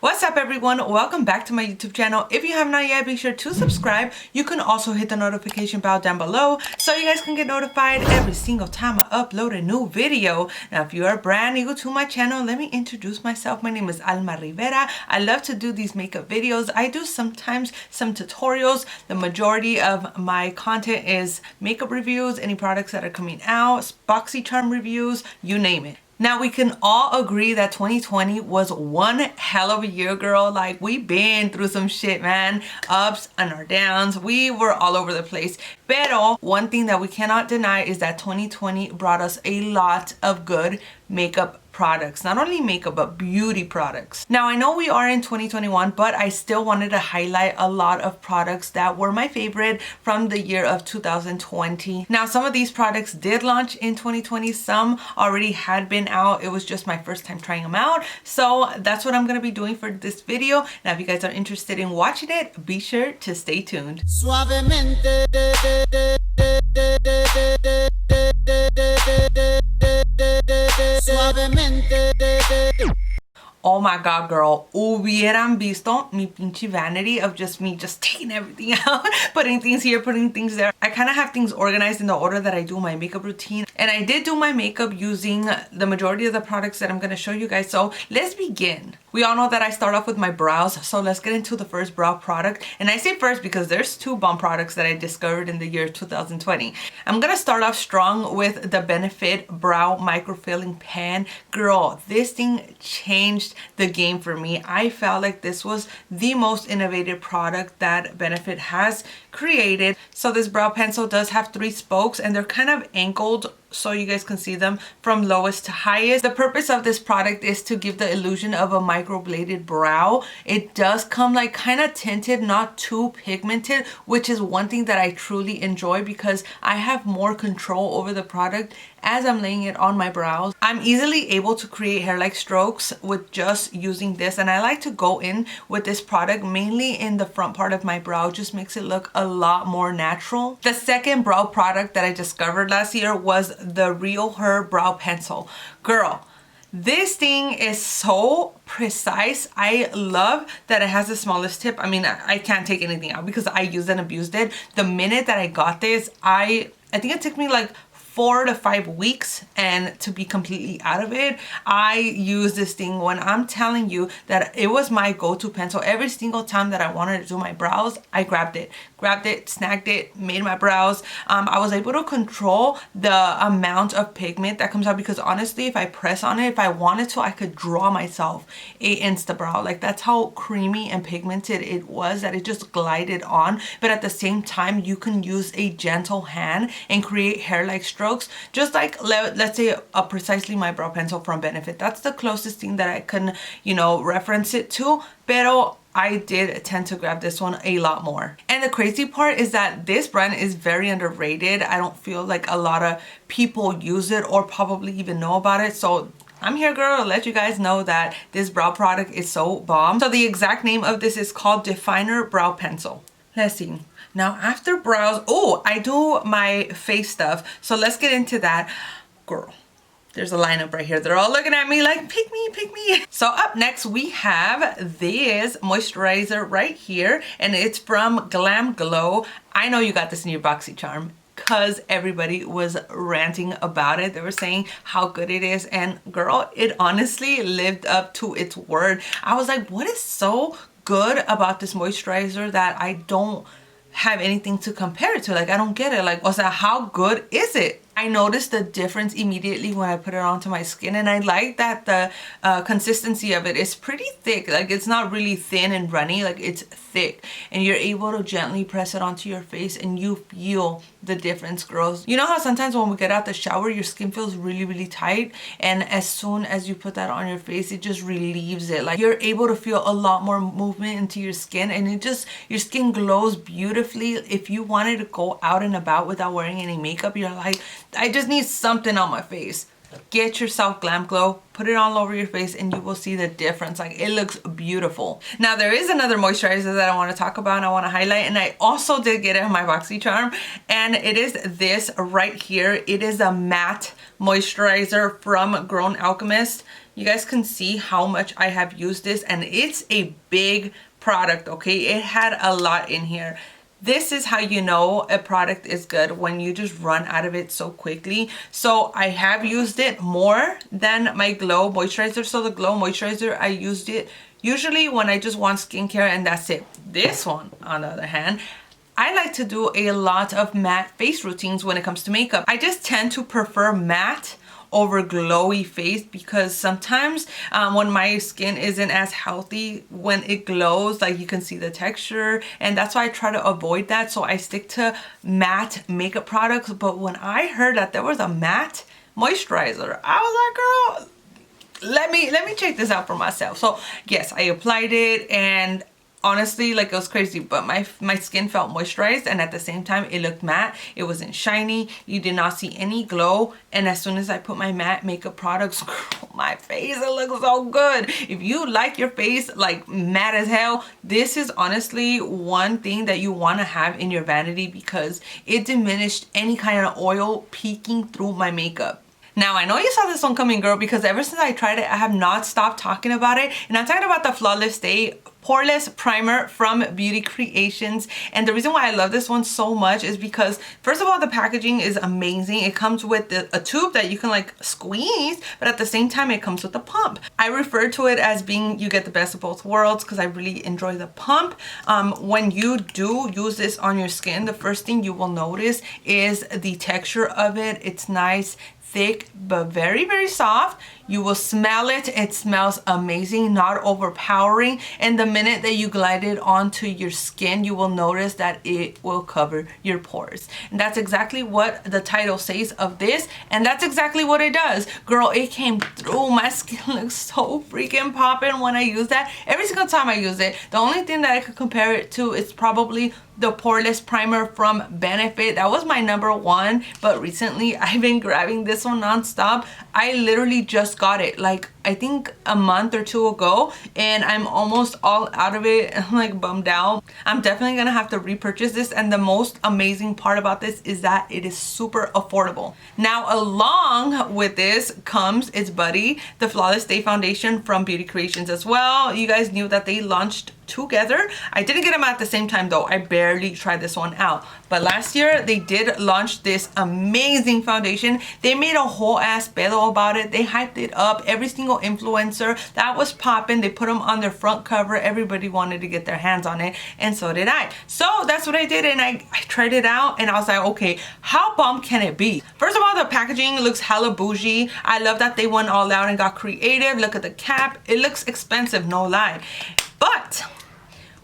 What's up everyone? Welcome back to my YouTube channel. If you have not yet, be sure to subscribe. You can also hit the notification bell down below so you guys can get notified every single time I upload a new video. Now if you are brand new to my channel, let me introduce myself. My name is Alma Rivera. I love to do these makeup videos. I do sometimes some tutorials. The majority of my content is makeup reviews, any products that are coming out, BoxyCharm reviews, you name it. Now we can all agree that 2020 was one hell of a year, girl. Like, we've been through some shit, man. Ups and our downs. We were all over the place. Pero one thing that we cannot deny is that 2020 brought us a lot of good makeup products. Not only makeup, but beauty products. Now I know we are in 2021, but I still wanted to highlight a lot of products that were my favorite from the year of 2020. Now some of these products did launch in 2020. Some already had been out. It was just my first time trying them out. So that's what I'm going to be doing for this video. Now if you guys are interested in watching it, be sure to stay tuned. Suavemente. Suavemente. Oh my god, girl, hubieran visto mi pinche vanity of just me just taking everything out, putting things here, putting things there. I kind of have things organized in the order that I do my makeup routine, and I did do my makeup using the majority of the products that I'm going to show you guys. So let's begin. We all know that I start off with my brows, so let's get into the first brow product. And I say first because there's two bomb products that I discovered in the year 2020. I'm gonna start off strong with the Benefit Brow Microfilling Pan. Girl, this thing changed the game for me. I felt like this was the most innovative product that Benefit has created. So this brow pencil does have 3 spokes, and they're kind of angled so you guys can see them from lowest to highest. The purpose of this product is to give the illusion of a microbladed brow. It does come like kind of tinted, not too pigmented, which is one thing that I truly enjoy because I have more control over the product as I'm laying it on my brows. I'm easily able to create hair-like strokes with just using this, and I like to go in with this product mainly in the front part of my brow. Just makes it look a lot more natural. The second brow product that I discovered last year was the Real Her Brow Pencil. Girl, this thing is so precise. I love that it has the smallest tip. I mean, I can't take anything out because I used and abused it. The minute that I got this, I think it took me like 4 to 5 weeks and to be completely out of it. I use this thing when I'm telling you that it was my go-to pencil. Every single time that I wanted to do my brows, I grabbed it, snagged it, made my brows. I was able to control the amount of pigment that comes out because honestly, if I press on it, if I wanted to, I could draw myself a Insta brow. Like, that's how creamy and pigmented it was, that it just glided on. But at the same time, you can use a gentle hand and create hair-like strokes, just like let's say precisely my brow pencil from Benefit. That's the closest thing that I can, you know, reference it to. Pero I did tend to grab this one a lot more. And the crazy part is that this brand is very underrated. I don't feel like a lot of people use it or probably even know about it. So I'm here, girl, to let you guys know that this brow product is so bomb. So the exact name of this is called Definer Brow Pencil. Let's see. Now after brows, oh, I do my face stuff. So let's get into that. Girl, there's a lineup right here. They're all looking at me like, pick me, pick me. So up next we have this moisturizer right here, and it's from Glam Glow. I know you got this in your BoxyCharm because everybody was ranting about it. They were saying how good it is, and girl, it honestly lived up to its word. I was like, what is so good about this moisturizer that I don't have anything to compare it to? Like, I don't get it. Like, how good is it? I noticed the difference immediately when I put it onto my skin, and I like that the consistency of it is pretty thick. Like, it's not really thin and runny, like it's thick, and you're able to gently press it onto your face and you feel the difference, girls. You know how sometimes when we get out the shower, your skin feels really, really tight, and as soon as you put that on your face, it just relieves it. Like, you're able to feel a lot more movement into your skin, and it just, your skin glows beautifully. If you wanted to go out and about without wearing any makeup, you're like, I just need something on my face. Get yourself Glam Glow, put it all over your face, and you will see the difference. Like, it looks beautiful. Now there is another moisturizer that I want to talk about and I want to highlight, and I also did get it on my BoxyCharm, and it is this right here. It is a matte moisturizer from Grown Alchemist. You guys can see how much I have used this, and it's a big product, okay? It had a lot in here. This is how you know a product is good, when you just run out of it so quickly. So I have used it more than my Glow moisturizer. So the Glow moisturizer, I used it usually when I just want skincare and that's it. This one, on the other hand, I like to do a lot of matte face routines when it comes to makeup. I just tend to prefer matte over glowy face because sometimes when my skin isn't as healthy, when it glows, like you can see the texture, and that's why I try to avoid that. So I stick to matte makeup products. But when I heard that there was a matte moisturizer, I was like, girl, let me check this out for myself. So yes, I applied it, and honestly, like, it was crazy, but my skin felt moisturized, and at the same time it looked matte. It wasn't shiny. You did not see any glow. And as soon as I put my matte makeup products, girl, my face, it looks so good. If you like your face like matte as hell, this is honestly one thing that you want to have in your vanity, because it diminished any kind of oil peeking through my makeup. Now, I know you saw this one coming, girl, because ever since I tried it, I have not stopped talking about it. And I'm talking about the Flawless Stay Poreless Primer from Beauty Creations. And the reason why I love this one so much is because, first of all, the packaging is amazing. It comes with a tube that you can like squeeze, but at the same time, it comes with a pump. I refer to it as being, you get the best of both worlds, because I really enjoy the pump. When you do use this on your skin, the first thing you will notice is the texture of it. It's nice, thick, but very, very soft. You will smell it. It smells amazing, not overpowering. And the minute that you glide it onto your skin, you will notice that it will cover your pores. And that's exactly what the title says of this. And that's exactly what it does. Girl, it came through. My skin looks so freaking popping when I use that. Every single time I use it. The only thing that I could compare it to is probably the Poreless Primer from Benefit. That was my #1, but recently I've been grabbing this one nonstop. I literally just got it like I think a month or two ago, and I'm almost all out of it. I'm like bummed out. I'm definitely gonna have to repurchase this, and the most amazing part about this is that it is super affordable. Now, along with this comes its buddy, the Flawless Stay Foundation from Beauty Creations as well. You guys knew that they launched together. I didn't get them at the same time though. I barely tried this one out. But last year they did launch this amazing foundation. They made a whole ass pedo about it. They hyped it up. Every single influencer that was popping, they put them on their front cover. Everybody wanted to get their hands on it, and so did I. So that's what I did, and I tried it out, and I was like, okay, how bomb can it be? First of all, the packaging looks hella bougie. I love that they went all out and got creative. Look at the cap. It looks expensive, no lie. But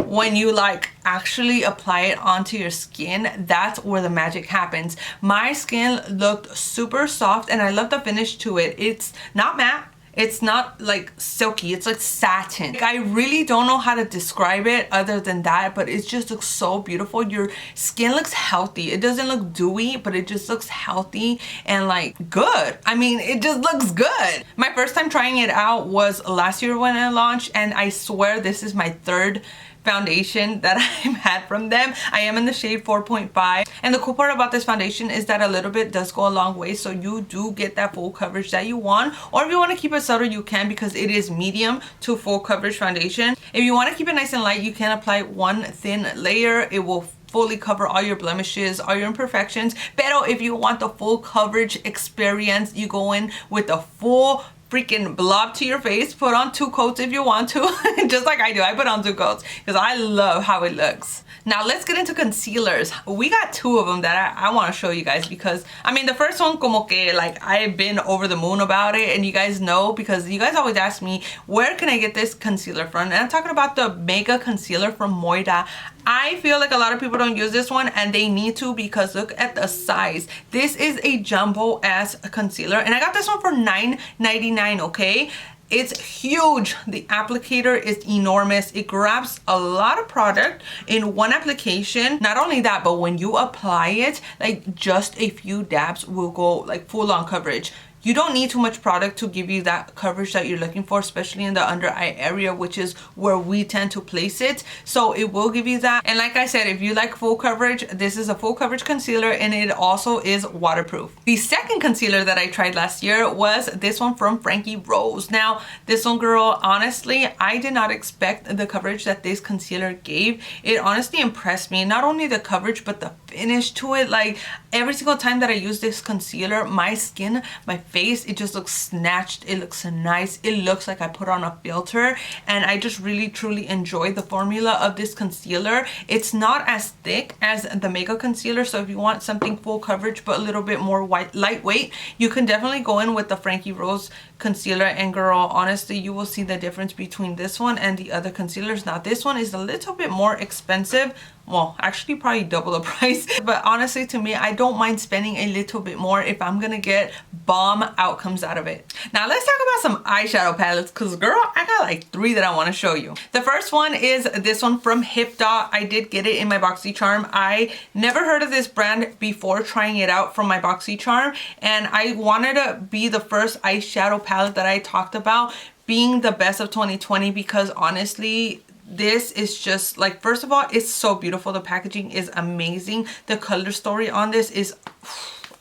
when you like actually apply it onto your skin, that's where the magic happens. My skin looked super soft, and I love the finish to it. It's not matte. It's not like silky, it's like satin. Like, I really don't know how to describe it other than that, but it just looks so beautiful. Your skin looks healthy. It doesn't look dewy, but it just looks healthy and like good. I mean, it just looks good. My first time trying it out was last year when it launched, and I swear this is my third foundation that I've had from them. I am in the shade 4.5, and the cool part about this foundation is that a little bit does go a long way, so you do get that full coverage that you want. Or if you want to keep it subtle, you can, because it is medium to full coverage foundation. If you want to keep it nice and light, you can apply one thin layer. It will fully cover all your blemishes, all your imperfections. But if you want the full coverage experience, you go in with a full freaking blob to your face. Put on 2 coats if you want to. Just like I do. I put on 2 coats because I love how it looks. Now let's get into concealers. We got 2 of them that I want to show you guys, because I mean, the first one, como que like I've been over the moon about it, and you guys know, because you guys always ask me, where can I get this concealer from? And I'm talking about the Mega Concealer from Moira. I feel like a lot of people don't use this one, and they need to, because look at the size. This is a jumbo ass concealer, and I got this one for $9.99, okay? It's huge. The applicator is enormous. It grabs a lot of product in one application. Not only that, but when you apply it, like just a few dabs will go like full on coverage. You don't need too much product to give you that coverage that you're looking for, especially in the under eye area, which is where we tend to place it. So it will give you that. And like I said, if you like full coverage, this is a full coverage concealer, and it also is waterproof. The second concealer that I tried last year was this one from Frankie Rose. Now, this one, girl, honestly, I did not expect the coverage that this concealer gave. It honestly impressed me. Not only the coverage, but the finish to it. Like, every single time that I use this concealer, my skin, my face, it just looks snatched. It looks nice. It looks like I put on a filter, and I just really truly enjoy the formula of this concealer. It's not as thick as the Makeup concealer, so if you want something full coverage but a little bit more lightweight, you can definitely go in with the Frankie Rose concealer. And girl, honestly, you will see the difference between this one and the other concealers. Now, this one is a little bit more expensive. Well, actually probably double the price, but honestly, to me, I don't mind spending a little bit more if I'm gonna get bomb outcomes out of it. Now, let's talk about some eyeshadow palettes, because girl, I got like 3 that I want to show you. The first one is this one from Hip Dot. I did get it in my BoxyCharm. I never heard of this brand before trying it out from my BoxyCharm, and I wanted to be the first eyeshadow palette that I talked about being the best of 2020, because honestly, this is just like, first of all, it's so beautiful. The packaging is amazing. The color story on this is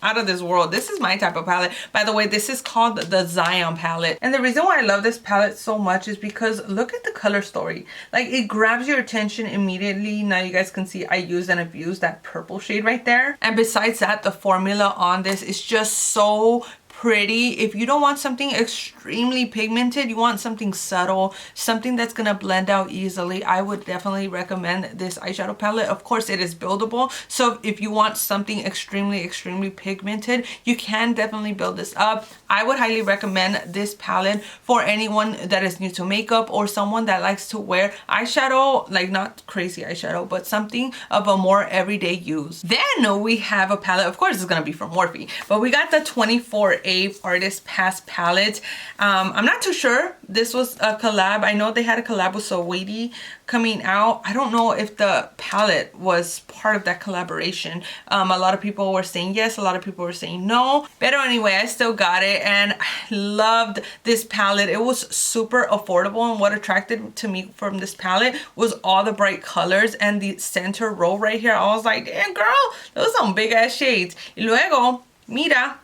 out of this world. This is my type of palette. By the way, this is called the Zion palette. And the reason why I love this palette so much is because look at the color story. Like, it grabs your attention immediately. Now you guys can see I used and abused that purple shade right there. And besides that, the formula on this is just so pretty. If you don't want something extremely pigmented, you want something subtle, something that's gonna blend out easily, I would definitely recommend this eyeshadow palette. Of course, it is buildable, so if you want something extremely pigmented, you can definitely build this up. I would highly recommend this palette for anyone that is new to makeup or someone that likes to wear eyeshadow, like not crazy eyeshadow, but something of a more everyday use. Then we have a palette, of course it's gonna be from Morphe, but we got the 24A Artist Pass palette. I'm not too sure. This was a collab. I know they had a collab with Saweetie coming out. I don't know if the palette was part of that collaboration. A lot of people were saying yes, a lot of people were saying no. But anyway, I still got it, and I loved this palette. It was super affordable, and what attracted to me from this palette was all the bright colors and the center row right here. I was like, damn girl, those are some big ass shades. Y luego, mira,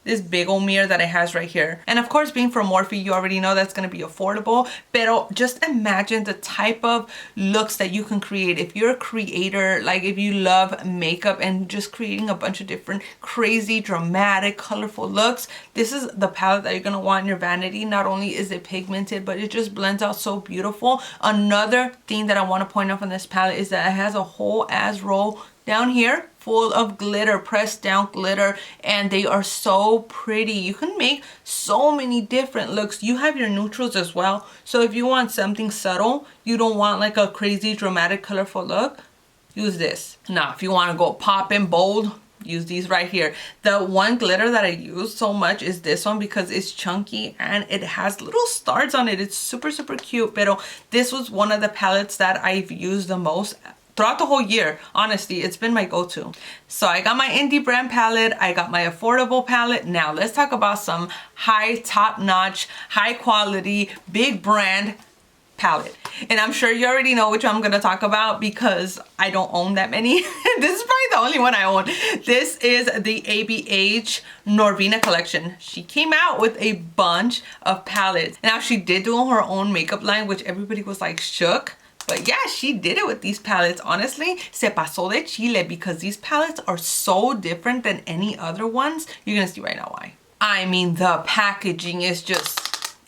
this big old mirror that it has right here. And of course, being from Morphe, you already know that's gonna be affordable, pero just imagine the type of looks that you can create. If you're a creator, like if you love makeup and just creating a bunch of different crazy, dramatic, colorful looks, this is the palette that you're gonna want in your vanity. Not only is it pigmented, but it just blends out so beautiful. Another thing that I wanna point out on this palette is that it has a whole ass roll down here full of glitter, pressed down glitter, and they are so pretty. You can make so many different looks. You have your neutrals as well, so if you want something subtle, you don't want like a crazy dramatic colorful look, use this. Now if you want to go pop and bold, use these right here. The one glitter that I use so much is this one because it's chunky and it has little stars on it. It's super cute, but this was one of the palettes that I've used the most throughout the whole year. Honestly, it's been my go-to. So I got my indie brand palette, I got my affordable palette. Now let's talk about some high, top-notch, high quality, big brand palette. And I'm sure you already know which one I'm gonna talk about because I don't own that many. This is probably the only one I own. This is the ABH Norvina collection. She came out with a bunch of palettes. Now she did do her own makeup line, which everybody was like shook. But yeah, she did it with these palettes. Honestly, se pasó de chile because these palettes are so different than any other ones. You're gonna see right now why. I mean, the packaging is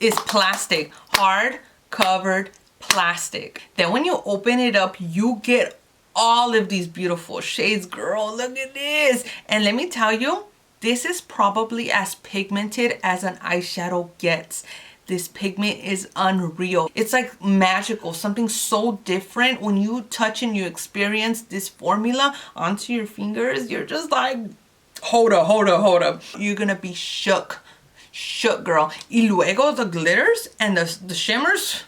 plastic, hard covered plastic. Then when you open it up, you get all of these beautiful shades. Girl, look at this. And let me tell you, this is probably as pigmented as an eyeshadow gets. This pigment is unreal. It's like magical, something so different. When you touch and you experience this formula onto your fingers, you're just like, hold up. You're gonna be shook, girl. Y luego the glitters and the shimmers,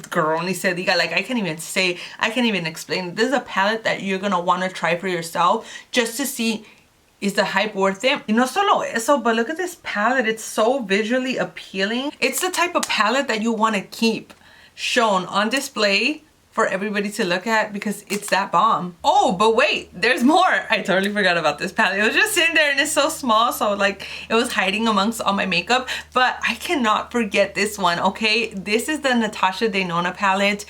girl, ni se diga. Like, I can't even explain. This is a palette that you're gonna wanna try for yourself just to see Is the hype worth it? Y no solo eso, but look at this palette. It's so visually appealing. It's the type of palette that you want to keep shown on display for everybody to look at because it's that bomb. Oh, but wait, there's more. I totally forgot about this palette. It was just sitting there and it's so small, so like it was hiding amongst all my makeup, but I cannot forget this one, okay? This is the Natasha Denona palette,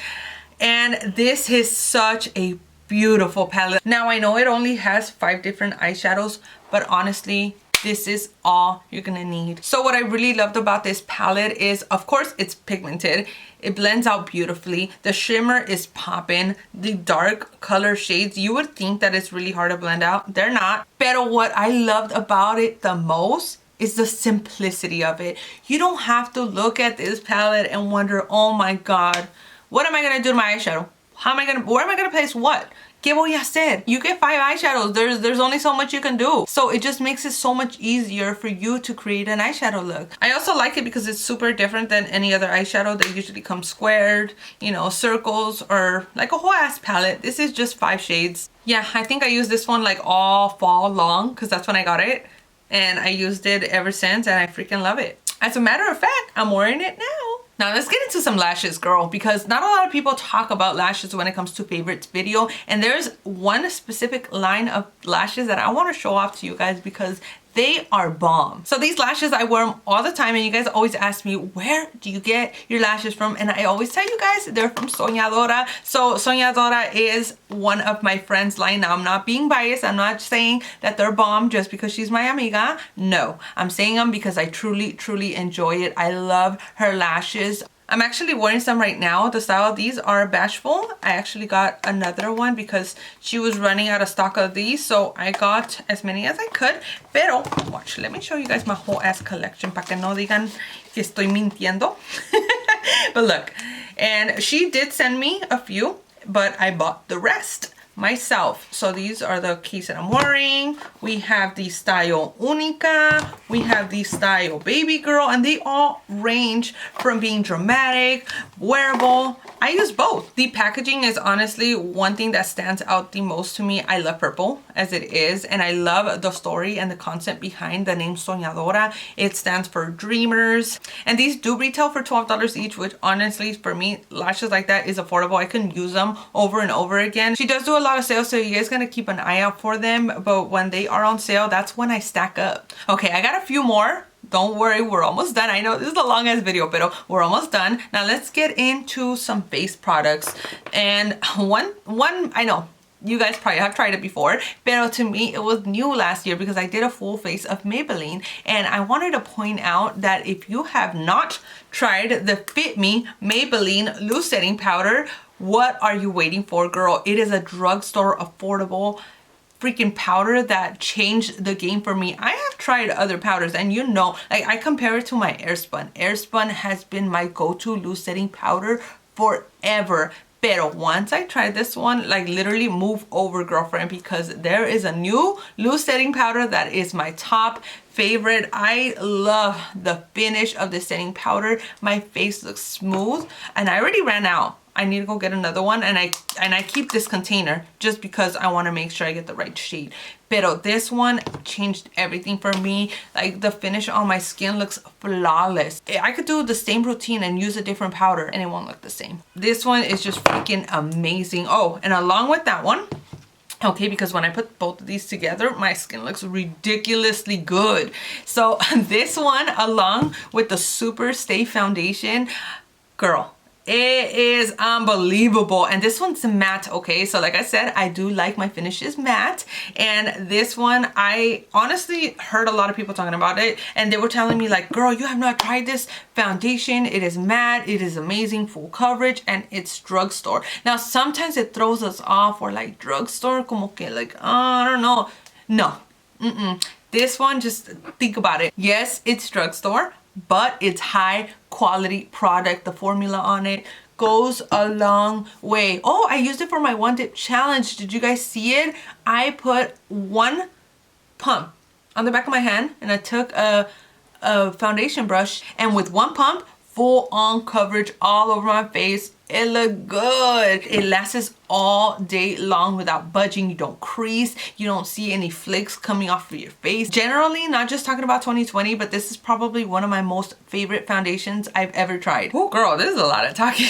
and this is such a beautiful palette. Now I know it only has 5 different eyeshadows, but honestly, this is all you're gonna need. So what I really loved about this palette is, of course, it's pigmented. It blends out beautifully. The shimmer is popping. The dark color shades, you would think that it's really hard to blend out. They're not. But what I loved about it the most is the simplicity of it. You don't have to look at this palette and wonder, oh my God, what am I gonna do to my eyeshadow? Where am I gonna place what? ¿Qué voy a hacer? You get 5 eyeshadows. There's only so much you can do. So it just makes it so much easier for you to create an eyeshadow look. I also like it because it's super different than any other eyeshadow that usually comes squared, you know, circles, or like a whole ass palette. This is just 5 shades. Yeah, I think I used this one like all fall long because that's when I got it. And I used it ever since and I freaking love it. As a matter of fact, I'm wearing it now. Now let's get into some lashes, girl, because not a lot of people talk about lashes when it comes to favorites video. And there's one specific line of lashes that I want to show off to you guys because they are bomb. So these lashes, I wear them all the time, and you guys always ask me, where do you get your lashes from? And I always tell you guys, they're from Soñadora. So Soñadora is one of my friends' line. Now I'm not being biased. I'm not saying that they're bomb just because she's my amiga. No, I'm saying them because I truly, truly enjoy it. I love her lashes. I'm actually wearing some right now. The style of these are Bashful. I actually got another one because she was running out of stock of these, so I got as many as I could. Pero, watch, let me show you guys my whole ass collection para que no digan que estoy mintiendo. But look, and she did send me a few, but I bought the rest myself. So these are the keys that I'm wearing. We have the Style Única, we have the Style Baby Girl, and they all range from being dramatic, wearable. I use both. The packaging is honestly one thing that stands out the most to me. I love purple as it is, and I love the story and the concept behind the name Soñadora. It stands for dreamers, and these do retail for $12 each, which honestly for me, lashes like that is affordable. I can use them over and over again. She does do a lot of sales, so you guys gotta keep an eye out for them, but when they are on sale, that's when I stack up. Okay, I got a few more. Don't worry, we're almost done. I know this is a long ass video, but we're almost done. Now let's get into some face products. And one I know you guys probably have tried it before, but to me it was new last year because I did a full face of Maybelline, and I wanted to point out that if you have not tried the Fit Me Maybelline Loose Setting Powder, what are you waiting for, girl? It is a drugstore affordable freaking powder that changed the game for me. I have tried other powders, and you know, like I compare it to my Airspun. Airspun has been my go-to loose setting powder forever. But once I tried this one, like literally move over, girlfriend, because there is a new loose setting powder that is my top favorite. I love the finish of the setting powder. My face looks smooth, and I already ran out. I need to go get another one, and I keep this container just because I want to make sure I get the right shade. But this one changed everything for me. Like the finish on my skin looks flawless. I could do the same routine and use a different powder and it won't look the same. This one is just freaking amazing. Oh, and along with that one, okay, because when I put both of these together, my skin looks ridiculously good. So this one, along with the Super Stay Foundation, girl, it is unbelievable. And this one's matte, okay? So like I said, I do like my finishes matte. And this one, I honestly heard a lot of people talking about it, and they were telling me like, girl, you have not tried this foundation. It is matte, it is amazing, full coverage, and it's drugstore. Now, sometimes it throws us off, or like drugstore, como que like, oh, I don't know. No, This one, just think about it. Yes, it's drugstore, but it's high quality product. The formula on it goes a long way. Oh, I used it for my one dip challenge. Did you guys see it? I put one pump on the back of my hand, and I took a foundation brush, and with one pump, full on coverage all over my face. it look good. It lasts all day long without budging. You don't crease. You don't see any flakes coming off of your face. Generally, not just talking about 2020, but this is probably one of my most favorite foundations I've ever tried. Oh girl, this is a lot of talking.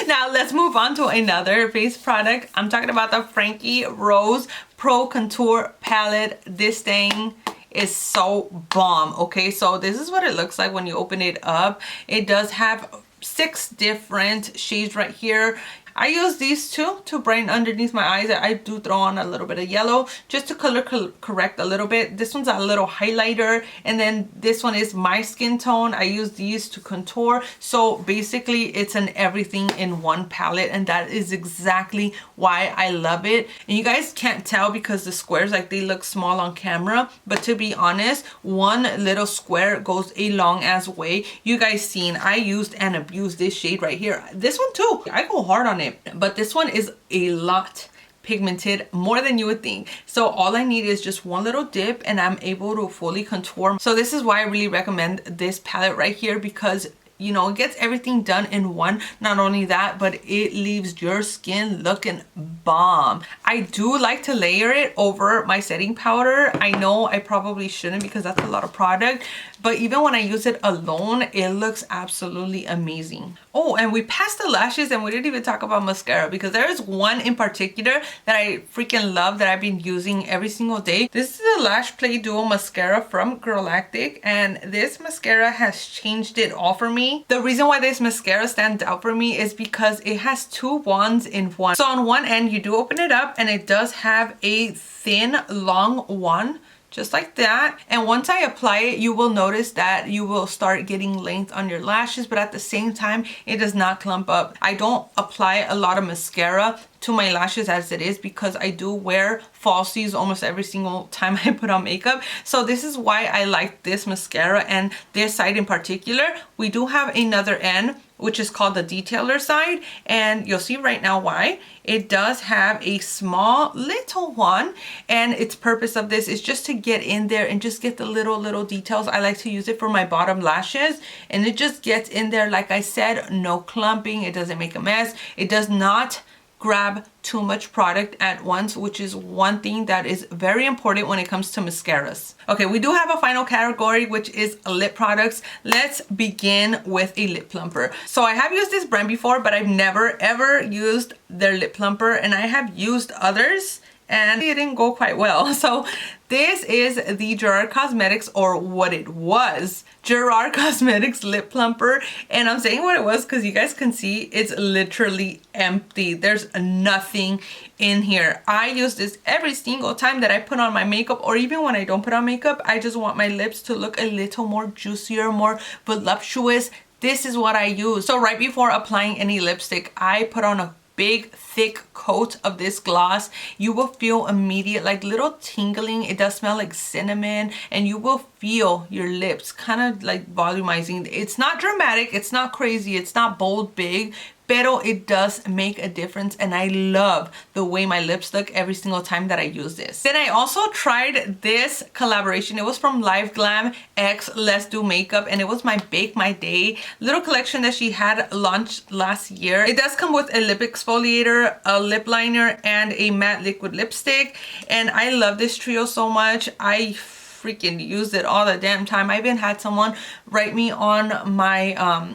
Now let's move on to another face product. I'm talking about the Frankie Rose Pro Contour Palette. This thing is so bomb. Okay, so this is what it looks like when you open it up. It does have 6 different shades right here. I use these two to brighten underneath my eyes. I do throw on a little bit of yellow just to color correct a little bit. This one's a little highlighter, and then this one is my skin tone. I use these to contour. So basically it's an everything in one palette, and that is exactly why I love it. And you guys can't tell because the squares, like, they look small on camera, but to be honest, one little square goes a long ass way. You guys seen I used and abused this shade right here. This one too, I go hard on it. But this one is a lot pigmented, more than you would think. So all I need is just one little dip and I'm able to fully contour. So this is why I really recommend this palette right here, because you know, it gets everything done in one. Not only that, but it leaves your skin looking bomb. I do like to layer it over my setting powder. I know I probably shouldn't because that's a lot of product, but even when I use it alone, it looks absolutely amazing. Oh, and we passed the lashes and we didn't even talk about mascara, because there is one in particular that I freaking love that I've been using every single day. This is the Lash Play Duo Mascara from Girlactic, and this mascara has changed it all for me. The reason why this mascara stands out for me is because it has 2 wands in one. So on one end, you do open it up and it does have a thin, long wand, just like that. And once I apply it, you will notice that you will start getting length on your lashes, but at the same time, it does not clump up. I don't apply a lot of mascara to my lashes as it is because I do wear falsies almost every single time I put on makeup. So this is why I like this mascara, and this side in particular. We do have another end which is called the detailer side, and you'll see right now why. It does have a small little one, and its purpose of this is just to get in there and just get the little details. I like to use it for my bottom lashes, and it just gets in there. Like I said, no clumping, it doesn't make a mess, it does not grab too much product at once, which is one thing that is very important when it comes to mascaras. Okay, we do have a final category, which is lip products. Let's begin with a lip plumper. So I have used this brand before, but I've never ever used their lip plumper, and I have used others and it didn't go quite well. So this is the Gerard Cosmetics, or what it was, Gerard Cosmetics lip plumper. And I'm saying what it was because you guys can see it's literally empty. There's nothing in here. I use this every single time that I put on my makeup, or even when I don't put on makeup. I just want my lips to look a little more juicier, more voluptuous. This is what I use. So right before applying any lipstick, I put on a big thick coat of this gloss. You will feel immediate, like, little tingling. It does smell like cinnamon, and you will feel your lips kind of like volumizing. It's not dramatic, it's not crazy, it's not bold big, pero it does make a difference, and I love the way my lips look every single time that I use this. Then I also tried this collaboration. It was from Live Glam X Let's Do Makeup, and it was my Bake My Day little collection that she had launched last year. It does come with a lip exfoliator, a lip liner, and a matte liquid lipstick, and I love this trio so much. I freaking used it all the damn time. I even had someone write me on my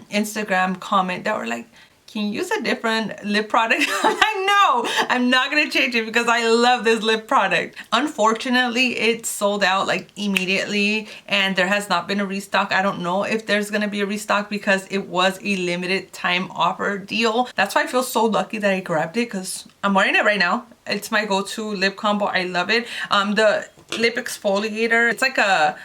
Instagram comment that were like, can you use a different lip product? I'm like, no, I'm not gonna change it because I love this lip product. Unfortunately, it sold out like immediately, and there has not been a restock. I don't know if there's gonna be a restock because it was a limited time offer deal. That's why I feel so lucky that I grabbed it, because I'm wearing it right now. It's my go-to lip combo. I love it. The lip exfoliator, it's like a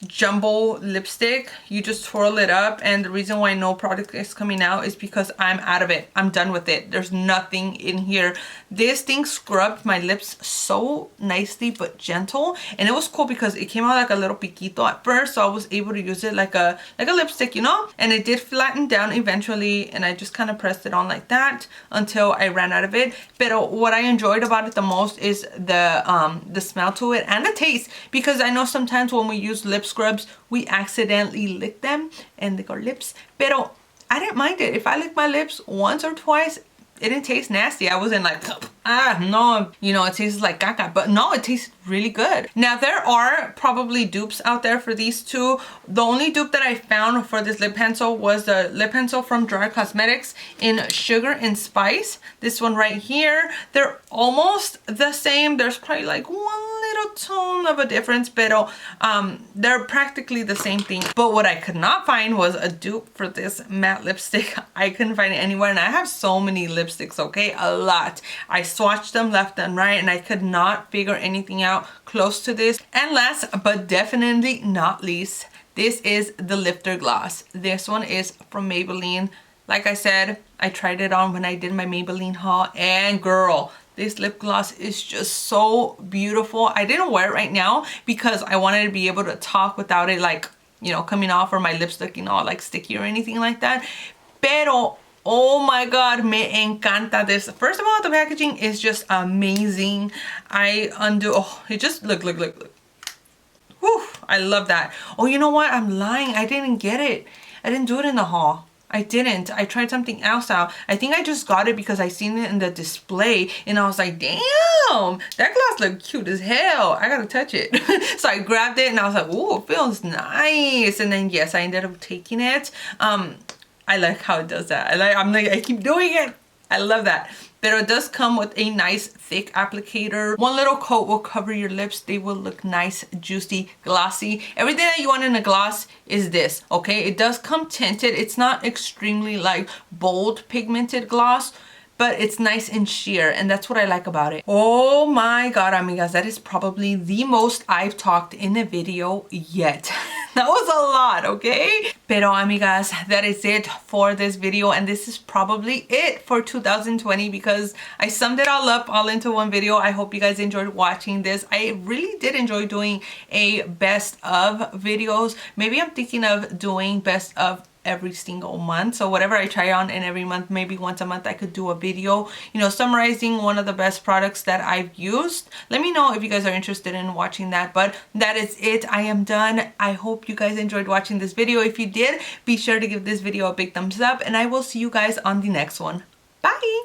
jumbo lipstick. You just twirl it up, and the reason why no product is coming out is because I'm out of it. I'm done with it. There's nothing in here. This thing scrubbed my lips so nicely but gentle, and it was cool because it came out like a little piquito at first, so I was able to use it like a lipstick, you know, and it did flatten down eventually, and I just kind of pressed it on like that until I ran out of it. But what I enjoyed about it the most is the smell to it and the taste, because I know sometimes when we use lip scrubs we accidentally lick them and lick our lips, pero I didn't mind it. If I licked my lips once or twice, it didn't taste nasty. I wasn't like, no, you know, it tastes like caca. But no, it tastes really good. Now, there are probably dupes out there for these two. The only dupe that I found for this lip pencil was the lip pencil from Dry Cosmetics in Sugar and Spice. This one right here. They're almost the same. There's probably like one little tone of a difference, but they're practically the same thing. But what I could not find was a dupe for this matte lipstick. I couldn't find it anywhere, and I have so many lipsticks, okay? A lot. I swatched them left and right, and I could not figure anything out close to this. And last but definitely not least, this is the Lifter Gloss. This one is from Maybelline. Like I said, I tried it on when I did my Maybelline haul, and girl, this lip gloss is just so beautiful. I didn't wear it right now because I wanted to be able to talk without it, like, you know, coming off, or my lipstick, you know, like sticky or anything like that. Pero oh my god, me encanta this. First of all, the packaging is just amazing. Oh, it just look. Whew, I love that. Oh, you know what? I'm lying. I didn't get it. I didn't do it in the haul. I didn't. I tried something else out. I think I just got it because I seen it in the display and I was like, damn, that gloss looked cute as hell. I gotta touch it. So I grabbed it and I was like, ooh, it feels nice. And then yes, I ended up taking it. I like how it does that. I keep doing it. I love that. But it does come with a nice thick applicator. One little coat will cover your lips. They will look nice, juicy, glossy. Everything that you want in a gloss is this, okay? It does come tinted. It's not extremely like bold pigmented gloss, but it's nice and sheer, and that's what I like about it. Oh my god, amigas, that is probably the most I've talked in a video yet. That was a lot, okay? Pero amigas, that is it for this video, and this is probably it for 2020 because I summed it all up all into one video. I hope you guys enjoyed watching this. I really did enjoy doing a best of videos. Maybe I'm thinking of doing best of every single month, so whatever I try on in every month, maybe once a month I could do a video, you know, summarizing one of the best products that I've used. Let me know if you guys are interested in watching that. But that is it. I am done. I hope you guys enjoyed watching this video. If you did, be sure to give this video a big thumbs up, and I will see you guys on the next one. Bye.